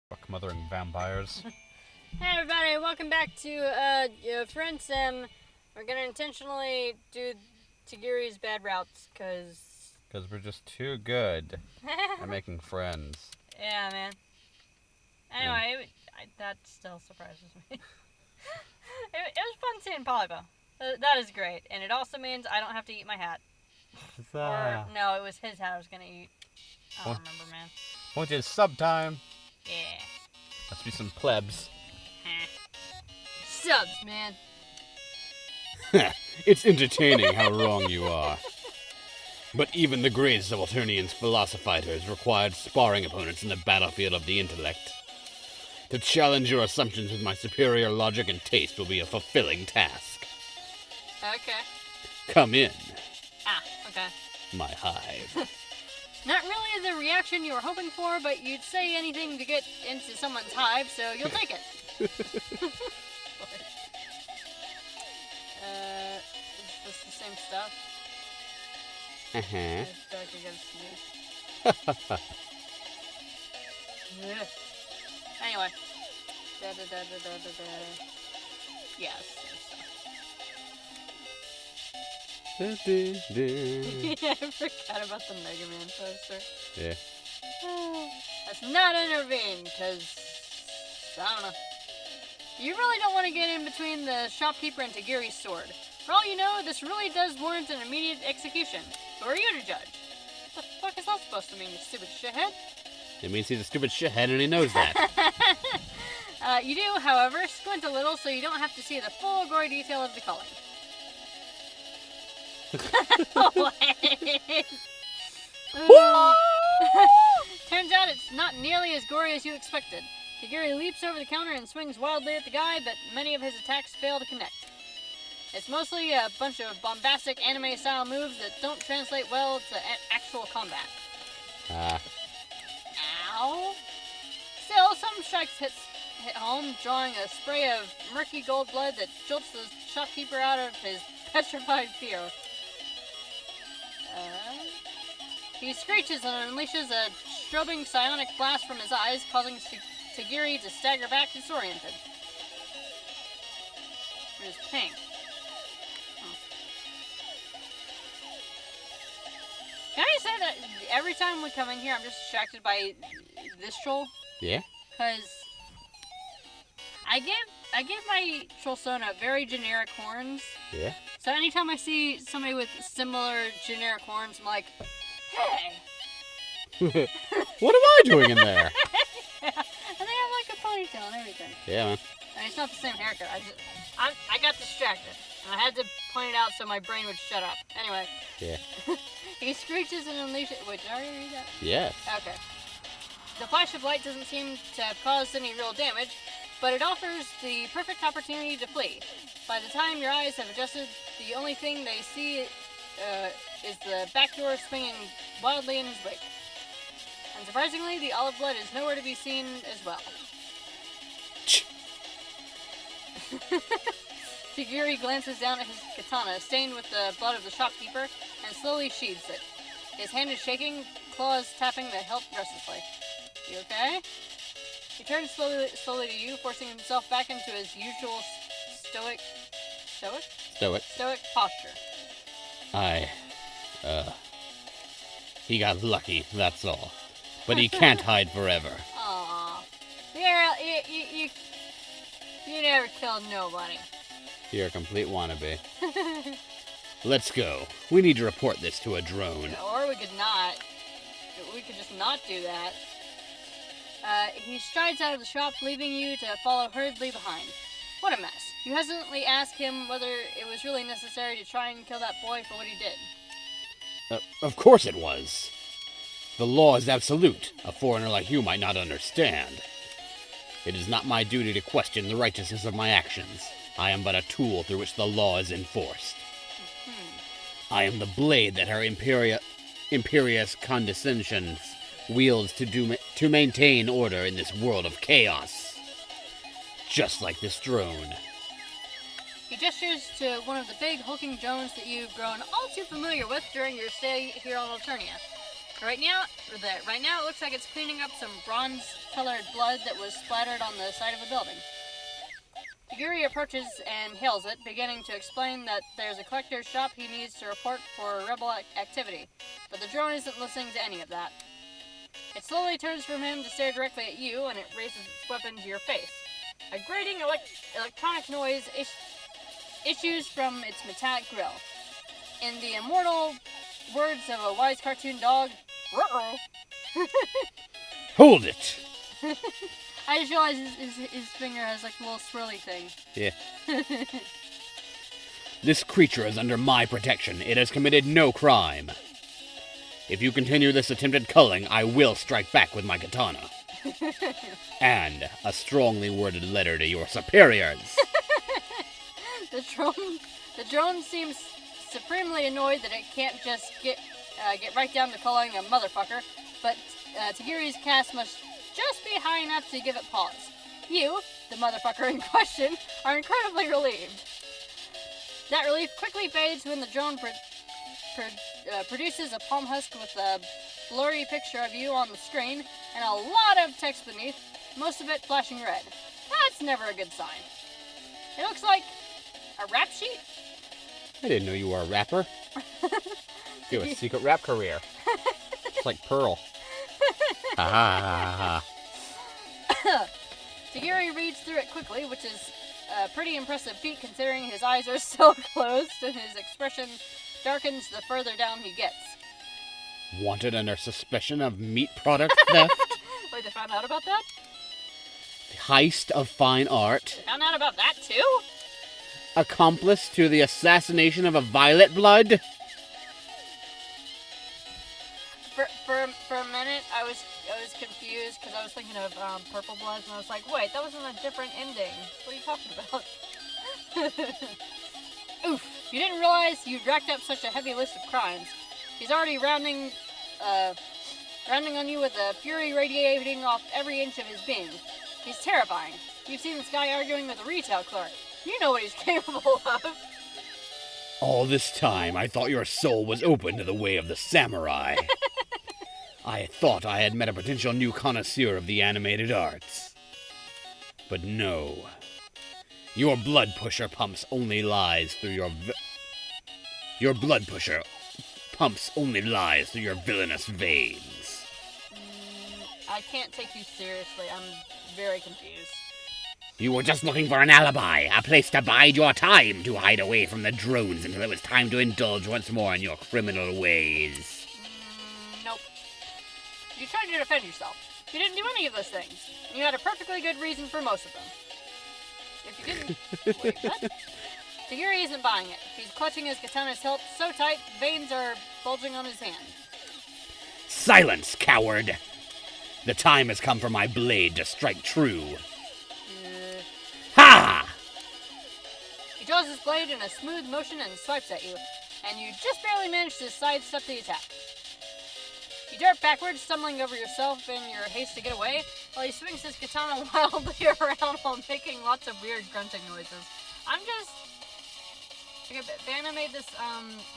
Fuck mothering vampires. Hey everybody, welcome back to Friendsim. We're gonna intentionally do Tagiri's bad routes, cause... Because we're just too good at making friends. Yeah, man. Anyway, that still surprises me. it was fun seeing Polybo. That is great, and it also means I don't have to eat my hat. Or, no, it was his hat I was gonna eat. I don't remember, man. What is sub time? Yeah. Must be some plebs. Subs, man. It's entertaining how wrong you are. But even the great subalternians philosophizers required sparring opponents in the battlefield of the intellect. To challenge your assumptions with my superior logic and taste will be a fulfilling task. Okay. Come in, Okay. my hive. Not really the reaction you were hoping for, but you'd say anything to get into someone's hive, so you'll take it. Is this the same stuff? I feel like I gotta sneeze. Anyway. Yes. Yeah, I forgot about the Mega Man poster. Yeah. Let's not intervene, because... I don't know. You really don't want to get in between the shopkeeper and Tagiri's sword. For all you know, this really does warrant an immediate execution. Who are you to judge? What the fuck is that supposed to mean, you stupid shithead? It means he's a stupid shithead and he knows that. You do, however, squint a little so you don't have to see the full gory detail of the culling. Turns out it's not nearly as gory as you expected. Tagiri leaps over the counter and swings wildly at the guy, but many of his attacks fail to connect. It's mostly a bunch of bombastic anime-style moves that don't translate well to actual combat. Ow! Still, some strikes hit home, drawing a spray of murky gold blood that jolts the shopkeeper out of his petrified fear. He screeches and unleashes a strobing psionic blast from his eyes, causing Tagiri to stagger back disoriented. It was pink. Can I say that every time we come in here, I'm just distracted by this troll? Yeah? Because I give my trollsona very generic horns. Yeah? So anytime I see somebody with similar generic horns, I'm like, hey! What am I doing in there? Yeah. And they have like a ponytail and everything. Yeah, man. And it's not the same haircut. I got distracted. And I had to point it out so my brain would shut up. Anyway. Yeah. He screeches and unleashes... Wait, did I already read that? Yes. Okay. The flash of light doesn't seem to have caused any real damage, but it offers the perfect opportunity to flee. By the time your eyes have adjusted, the only thing they see is the back door swinging wildly in his wake. Unsurprisingly, the olive blood is nowhere to be seen as well. Tagiri glances down at his katana, stained with the blood of the shopkeeper, and slowly sheathes it. His hand is shaking, claws tapping the hilt restlessly. You okay? He turns slowly to you, forcing himself back into his usual stoic posture. He got lucky, that's all. But he can't hide forever. Aww. You never killed nobody. You're a complete wannabe. Let's go. We need to report this to a drone. Or we could not. We could just not do that. He strides out of the shop, leaving you to follow hurriedly behind. What a mess. You hesitantly ask him whether it was really necessary to try and kill that boy for what he did. Of course it was. The law is absolute. A foreigner like you might not understand. It is not my duty to question the righteousness of my actions. I am but a tool through which the law is enforced. I am the blade that her imperious condescensions wields to maintain order in this world of chaos. Just like this drone. He gestures to one of the big hulking drones that you've grown all too familiar with during your stay here on Alternia. Right now, it looks like it's cleaning up some bronze-colored blood that was splattered on the side of a building. Yuri approaches and hails it, beginning to explain that there's a collector's shop he needs to report for rebel activity, but the drone isn't listening to any of that. It slowly turns from him to stare directly at you, and it raises its weapon to your face. A grating electronic noise issues from its metallic grill. In the immortal words of a wise cartoon dog, ruh-oh. Hold it! I just realized his finger has like a little swirly thing. Yeah. This creature is under my protection. It has committed no crime. If you continue this attempted culling, I will strike back with my katana. And a strongly worded letter to your superiors. The drone seems supremely annoyed that it can't just get right down to calling a motherfucker, but Tagiri's cast must just be high enough to give it pause. You, the motherfucker in question, are incredibly relieved. That relief quickly fades when the drone produces a palm husk with a blurry picture of you on the screen and a lot of text beneath, most of it flashing red. That's never a good sign. It looks like a rap sheet? I didn't know you were a rapper. You have a secret rap career. It's like Pearl. Ha ha ha ha. Tagiri reads through it quickly, which is a pretty impressive feat considering his eyes are still closed and his expression darkens the further down he gets. Wanted under suspicion of meat product theft? Wait, they found out about that? Heist of fine art? They found out about that too? Accomplice to the assassination of a Violet Blood? For a minute, I was confused because I was thinking of Purple Bloods, and I was like, wait, that was in a different ending. What are you talking about? Oof! You didn't realize you'd racked up such a heavy list of crimes. He's already rounding on you with a fury radiating off every inch of his being. He's terrifying. You've seen this guy arguing with a retail clerk. You know what he's capable of. All this time, I thought your soul was open to the way of the samurai. I thought I had met a potential new connoisseur of the animated arts. But no. Your blood pusher pumps only lies through your blood pusher pumps only lies through your villainous veins. I can't take you seriously. I'm very confused. You were just looking for an alibi, a place to bide your time, to hide away from the drones until it was time to indulge once more in your criminal ways. Nope. You tried to defend yourself. You didn't do any of those things. And you had a perfectly good reason for most of them. If you didn't... Wait, what? Tagiri isn't buying it. He's clutching his katana's hilt so tight, veins are bulging on his hand. Silence, coward! The time has come for my blade to strike true. Ha! He draws his blade in a smooth motion and swipes at you, and you just barely manage to sidestep the attack. You dart backwards, stumbling over yourself in your haste to get away, while he swings his katana wildly around while making lots of weird grunting noises. I'm just... Okay, Vanna made this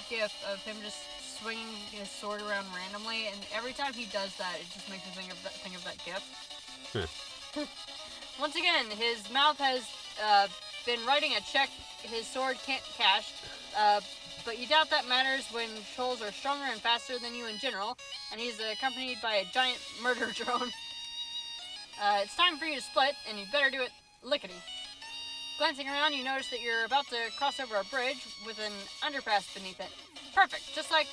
gif of him just swinging his sword around randomly, and every time he does that, it just makes me think of that gif. Once again, his mouth has been writing a check his sword can't cash, but you doubt that matters when trolls are stronger and faster than you in general, and he's accompanied by a giant murder drone. It's time for you to split, and you better do it lickety. Glancing around, you notice that you're about to cross over a bridge with an underpass beneath it. Perfect! Just like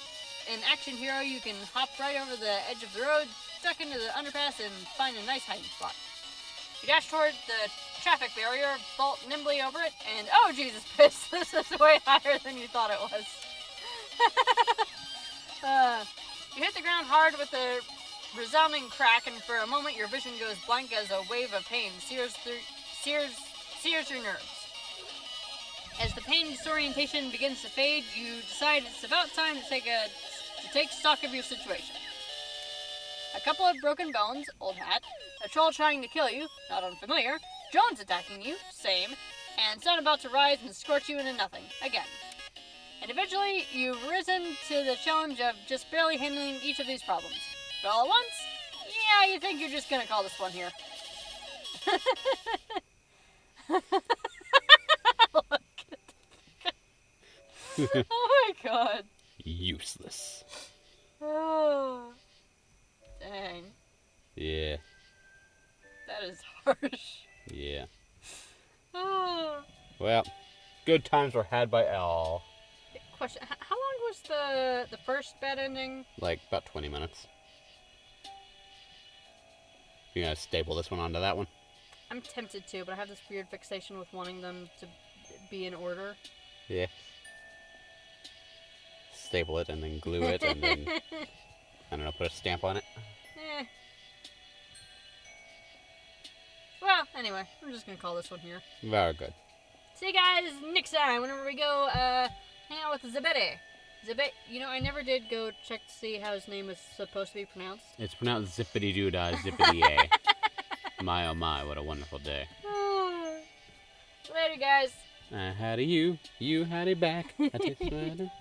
an action hero, you can hop right over the edge of the road, duck into the underpass, and find a nice hiding spot. You dash toward the traffic barrier, vault nimbly over it, and oh Jesus piss, this is way higher than you thought it was. You hit the ground hard with a resounding crack, and for a moment your vision goes blank as a wave of pain sears your nerves. As the pain disorientation begins to fade, you decide it's about time to take stock of your situation. A couple of broken bones, old hat, a troll trying to kill you, not unfamiliar, drones attacking you, same, and sun about to rise and scorch you into nothing, again. Individually, you've risen to the challenge of just barely handling each of these problems. All at once? Yeah, you think you're just gonna call this one here. Oh my god. Useless. Oh. Dang. Yeah. That is harsh. Yeah. Oh. Well, good times were had by all. Question: how long was the first bad ending? Like about 20 minutes. You gonna staple this one onto that one? I'm tempted to, but I have this weird fixation with wanting them to be in order. Yeah. Staple it and then glue it and then, I don't know, put a stamp on it. Eh. Well, anyway, I'm just gonna call this one here. Very good. See you guys next time whenever we go hang out with Zebedee. You know, I never did go check to see how his name is supposed to be pronounced. It's pronounced zippity-doo-dah, zippity-yay. My oh my, what a wonderful day. Later, guys. I had a you had a back. I taste better.